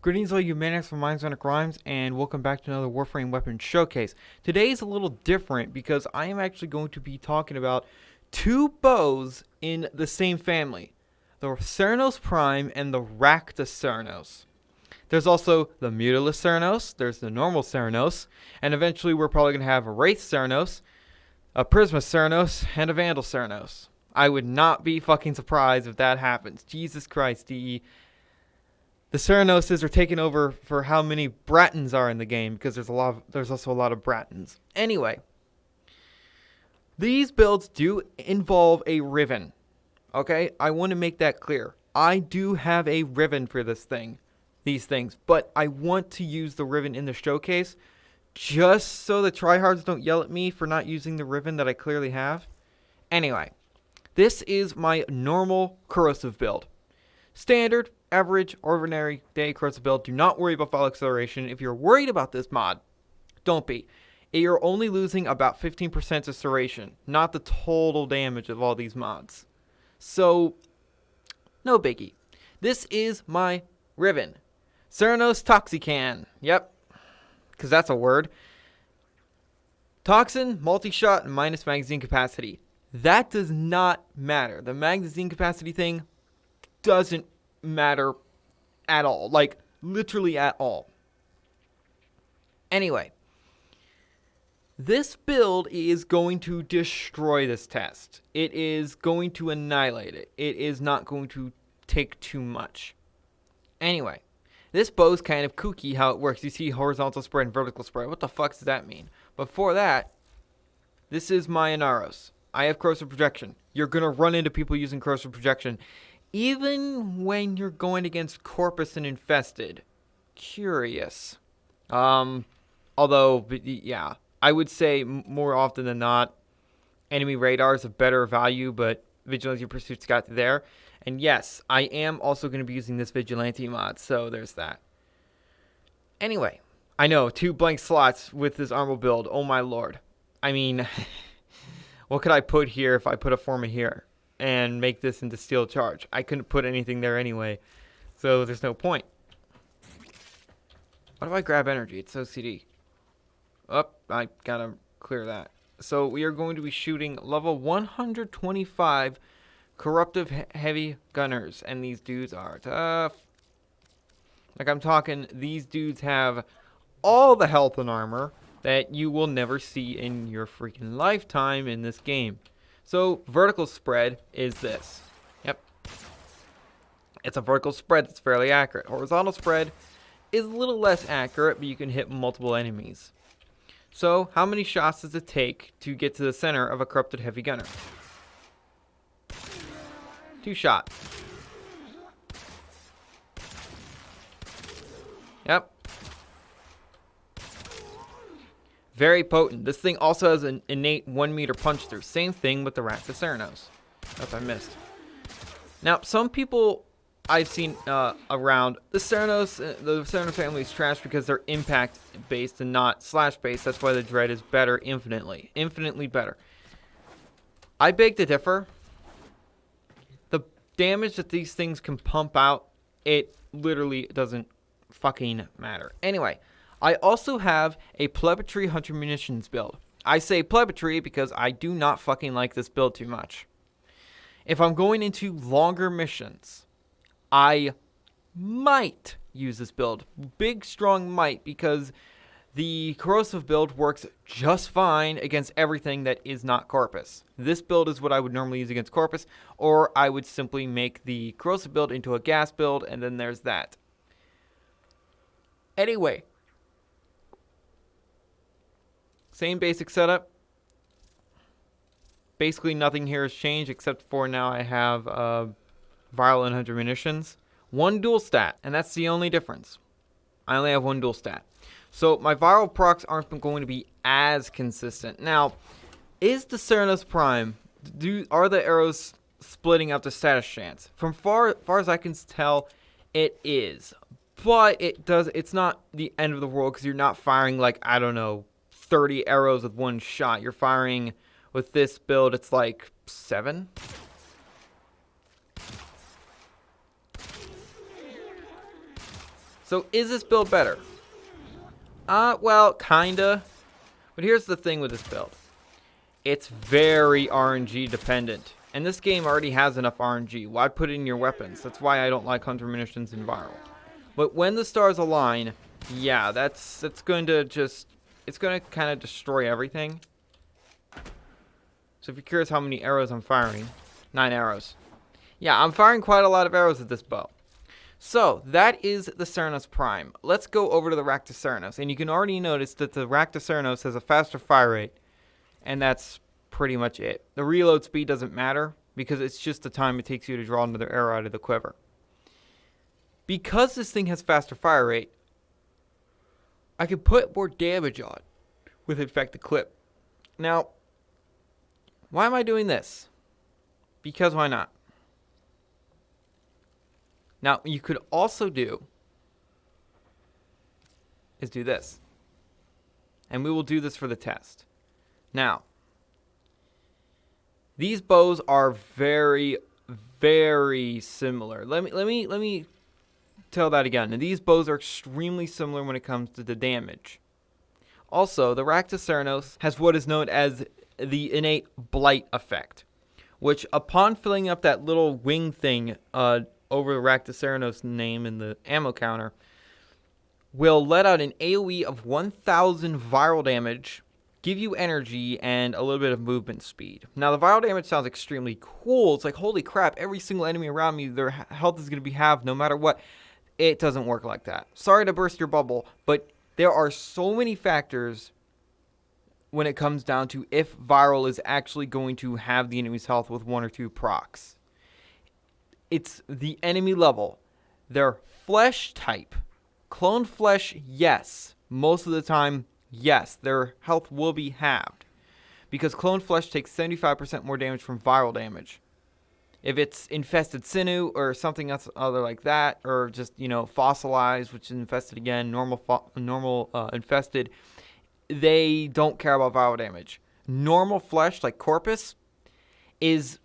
Greetings all you maniacs from Minds on Crimes, and welcome back to another Warframe Weapons Showcase. Today is a little different because I am actually going to be talking about two bows in the same family. The Cernos Prime and the Rakta Cernos. There's also the Mutilus Cernos, there's the normal Cernos, and eventually we're probably going to have a Wraith Cernos, a Prisma Cernos, and a Vandal Cernos. I would not be fucking surprised if that happens. Jesus Christ, the Cernoses are taking over for how many Brattons are in the game because there's also a lot of Brattons. Anyway, these builds do involve a Riven. Okay, I want to make that clear. I do have a Riven for these things, but I want to use the Riven in the showcase just so the tryhards don't yell at me for not using the Riven that I clearly have. Anyway, this is my normal corrosive build. Standard, average, ordinary day corrosive build. Do not worry about fall acceleration. If you're worried about this mod, don't be. You're only losing about 15% of serration, not the total damage of all these mods. So, no biggie. This is my Riven. Cernos Toxican. Yep, because that's a word. Toxin, multi-shot, and minus magazine capacity. That does not matter. The magazine capacity thing doesn't matter at all. Like, literally at all. Anyway, this build is going to destroy this test. It is going to annihilate it. It is not going to take too much. Anyway, this bow's kind of kooky how it works. You see horizontal spread and vertical spread. What the fuck does that mean? Before that, this is my Inaros. I have corrosive projection. You're going to run into people using corrosive projection even when you're going against Corpus and Infested. Curious. Although, yeah, I would say more often than not, enemy radar is a better value, but Vigilante Pursuit's got there. And yes, I am also going to be using this Vigilante mod, so there's that. Anyway, I know, 2 blank slots with this armor build. Oh my lord. I mean, what could I put here if I put a Forma here and make this into steel charge? I couldn't put anything there anyway, so there's no point. What if I grab energy? It's OCD. Oh, I gotta clear that. So we are going to be shooting level 125 corruptive heavy gunners, and these dudes are tough. Like, I'm talking, these dudes have all the health and armor that you will never see in your freaking lifetime in this game. So, vertical spread is this. Yep. It's a vertical spread that's fairly accurate. Horizontal spread is a little less accurate, but you can hit multiple enemies. So, how many shots does it take to get to the center of a corrupted heavy gunner? 2 shots. Yep. Very potent. This thing also has an innate 1 meter punch through. Same thing with the Rakta Cernos. Oh, I missed. Now, some people I've seen around the Cernos family is trash because they're impact based and not slash based. That's why the Dread is better infinitely. Infinitely better. I beg to differ. The damage that these things can pump out, it literally doesn't fucking matter. Anyway, I also have a Plebetry Hunter Munitions build. I say Plebetry because I do not fucking like this build too much. If I'm going into longer missions, I might use this build. Big, strong might, because the corrosive build works just fine against everything that is not Corpus. This build is what I would normally use against Corpus, or I would simply make the corrosive build into a gas build, and then there's that. Anyway, same basic setup. Basically nothing here has changed except for now I have viral and 100 munitions. 1 dual stat, and that's the only difference. I only have 1 dual stat. So my viral procs aren't going to be as consistent. Now, is the Cernos Prime, are the arrows splitting up the status chance? From far as I can tell, it is. But it's not the end of the world because you're not firing like, I don't know, 30 arrows with 1 shot. You're firing, with this build, it's like 7. So is this build better? Well, kinda. But here's the thing with this build. It's very RNG dependent. And this game already has enough RNG. Why put it in your weapons? That's why I don't like Hunter Munitions in Viral. But when the stars align, yeah, that's going to just... It's going to kind of destroy everything. So if you're curious how many arrows I'm firing, 9 arrows. Yeah, I'm firing quite a lot of arrows at this bow. So, that is the Cernos Prime. Let's go over to the Rakta Cernos. And you can already notice that the Rakta Cernos has a faster fire rate. And that's pretty much it. The reload speed doesn't matter, because it's just the time it takes you to draw another arrow out of the quiver. Because this thing has faster fire rate, I can put more damage on with infected clip. Now, why am I doing this? Because why not? Now, you could also do this. And we will do this for the test. Now, these bows are very, very similar. Let me tell that again. And these bows are extremely similar when it comes to the damage. Also, the Rakta Cernos has what is known as the innate blight effect, which upon filling up that little wing thing over the Rakta Cernos name in the ammo counter, will let out an AoE of 1000 viral damage, give you energy, and a little bit of movement speed. Now, the viral damage sounds extremely cool. It's like, holy crap, every single enemy around me, their health is going to be halved no matter what. It doesn't work like that. Sorry to burst your bubble, but there are so many factors when it comes down to if viral is actually going to have the enemy's health with 1 or 2 procs. It's the enemy level, their flesh type. Clone flesh, yes. Most of the time, yes. Their health will be halved. Because clone flesh takes 75% more damage from viral damage. If it's infested sinew or something else other like that, or just, fossilized, which is infested again, normal infested, they don't care about viral damage. Normal flesh, like corpus, is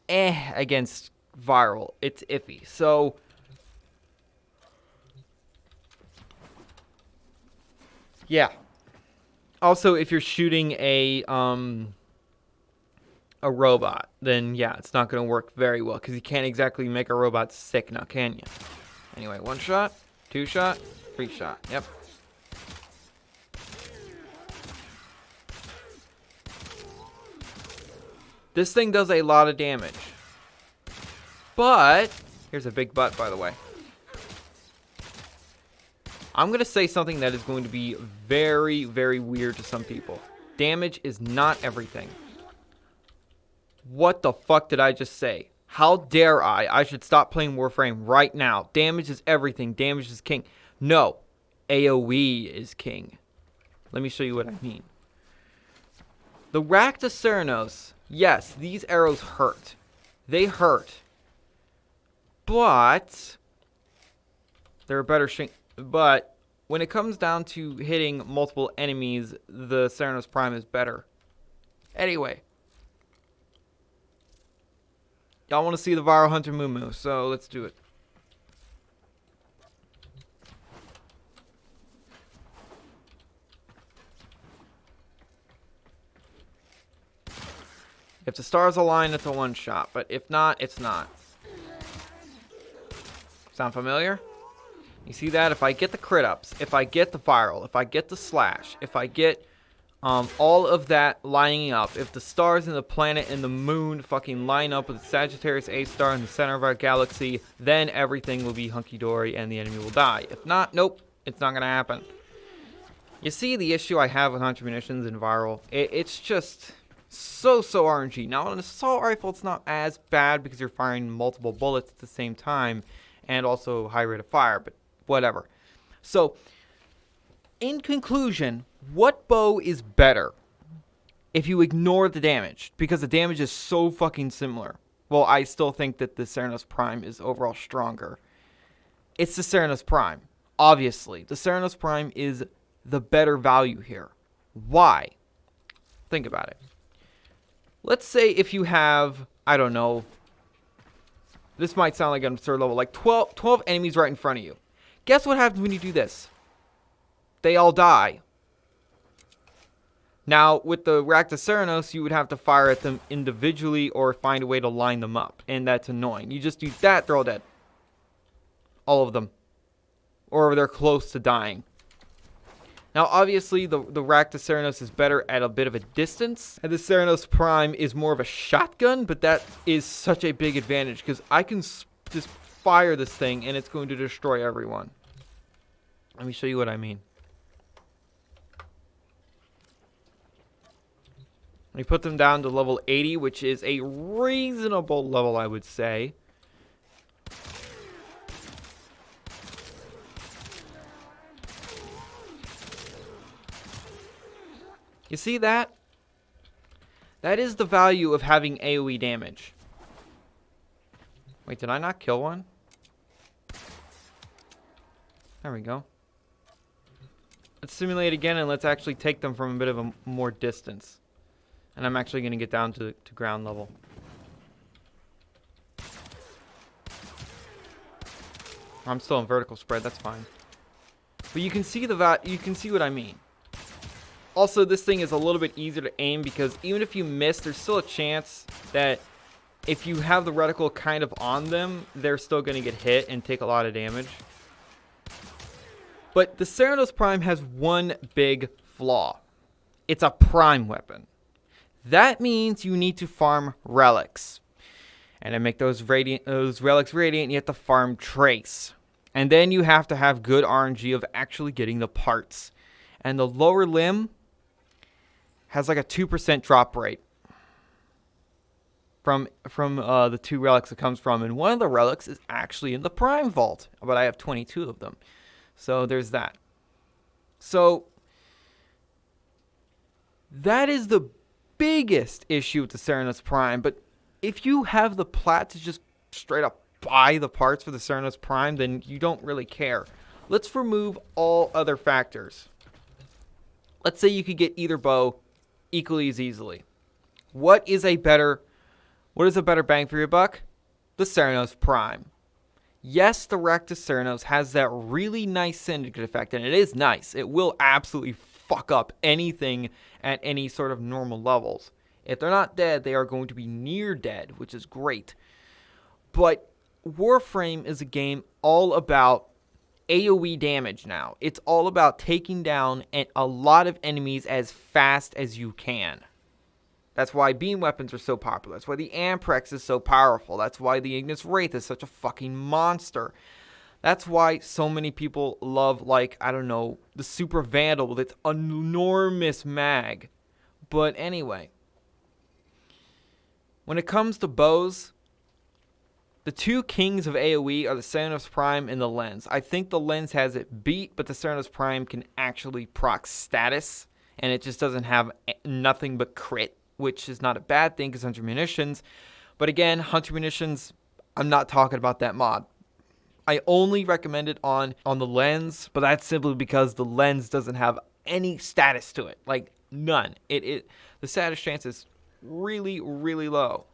against viral. It's iffy. So yeah. Also, if you're shooting a robot, then yeah, it's not going to work very well because you can't exactly make a robot sick now, can you? Anyway, 1 shot, 2 shot, 3 shot. Yep. This thing does a lot of damage. But, here's a big but, by the way. I'm going to say something that is going to be very, very weird to some people. Damage is not everything. What the fuck did I just say? How dare I? I should stop playing Warframe right now. Damage is everything. Damage is king. No. AoE is king. Let me show you what I mean. The Rakta Cernos, yes, these arrows hurt. They hurt. But they're a better but when it comes down to hitting multiple enemies, the Cernos Prime is better. Anyway, y'all want to see the viral Hunter Moo, so let's do it. If the stars align, it's a 1 shot, but if not, it's not. Sound familiar? You see that? If I get the crit ups, if I get the viral, if I get the slash, if I get all of that lining up, if the stars and the planet and the moon fucking line up with the Sagittarius A star in the center of our galaxy, then everything will be hunky-dory and the enemy will die. If not, nope, it's not going to happen. You see the issue I have with Hunter Munitions and viral? It's just so RNG. Now, on an assault rifle, it's not as bad because you're firing multiple bullets at the same time and also high rate of fire, but whatever. So, in conclusion, what bow is better if you ignore the damage? Because the damage is so fucking similar. Well, I still think that the Cernos Prime is overall stronger. It's the Cernos Prime. Obviously, the Cernos Prime is the better value here. Why? Think about it. Let's say if you have, I don't know, this might sound like I'm third level, like 12 enemies right in front of you. Guess what happens when you do this? They all die. Now, with the Rakta Cernos, you would have to fire at them individually or find a way to line them up. And that's annoying. You just do that, they're all dead. All of them. Or they're close to dying. Now, obviously, the Rakta Cernos is better at a bit of a distance. And the Cernos Prime is more of a shotgun, but that is such a big advantage because I can just fire this thing and it's going to destroy everyone. Let me show you what I mean. We put them down to level 80, which is a reasonable level, I would say. You see that? That is the value of having AoE damage. Wait, did I not kill one? There we go. Let's simulate again and let's actually take them from a bit of a more distance. And I'm actually going to get down to ground level. I'm still in vertical spread, that's fine. But you can see you can see what I mean. Also, this thing is a little bit easier to aim because even if you miss, there's still a chance that if you have the reticle kind of on them, they're still going to get hit and take a lot of damage. But the Cernos Prime has one big flaw. It's a prime weapon. That means you need to farm relics. And to make those relics radiant, you have to farm trace. And then you have to have good RNG of actually getting the parts. And the lower limb has like a 2% drop rate from the two relics it comes from. And one of the relics is actually in the Prime Vault. But I have 22 of them. So there's that. So that is the biggest issue with the Cernos Prime. But if you have the plat to just straight up buy the parts for the Cernos Prime, then you don't really care. Let's remove all other factors. Let's say you could get either bow equally as easily. What is a better bang for your buck? The Cernos Prime. Yes, the Rakta Cernos has that really nice syndicate effect, and it is nice. It will absolutely fuck up anything at any sort of normal levels. If they're not dead, they are going to be near dead, which is great. But Warframe is a game all about AoE damage now. It's all about taking down a lot of enemies as fast as you can. That's why beam weapons are so popular. That's why the Amprex is so powerful. That's why the Ignis Wraith is such a fucking monster. That's why so many people love, like, I don't know, the Super Vandal with its enormous mag. But anyway, when it comes to bows, the two kings of AoE are the Cernos Prime and the Lens. I think the Lens has it beat, but the Cernos Prime can actually proc status, and it just doesn't have nothing but crit, which is not a bad thing because Hunter Munitions. But again, Hunter Munitions, I'm not talking about that mod. I only recommend it on the Lens, but that's simply because the Lens doesn't have any status to it. Like, none. The status chance is really, really low.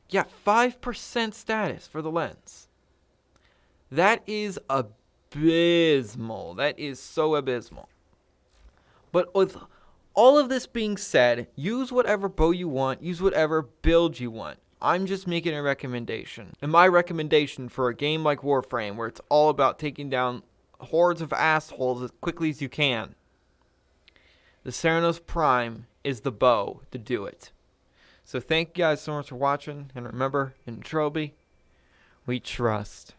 Yeah, 5% status for the Lens. That is abysmal. That is so abysmal. But with all of this being said, use whatever bow you want. Use whatever build you want. I'm just making a recommendation. And my recommendation for a game like Warframe, where it's all about taking down hordes of assholes as quickly as you can, the Cernos Prime is the bow to do it. So thank you guys so much for watching. And remember, in Troby, we trust.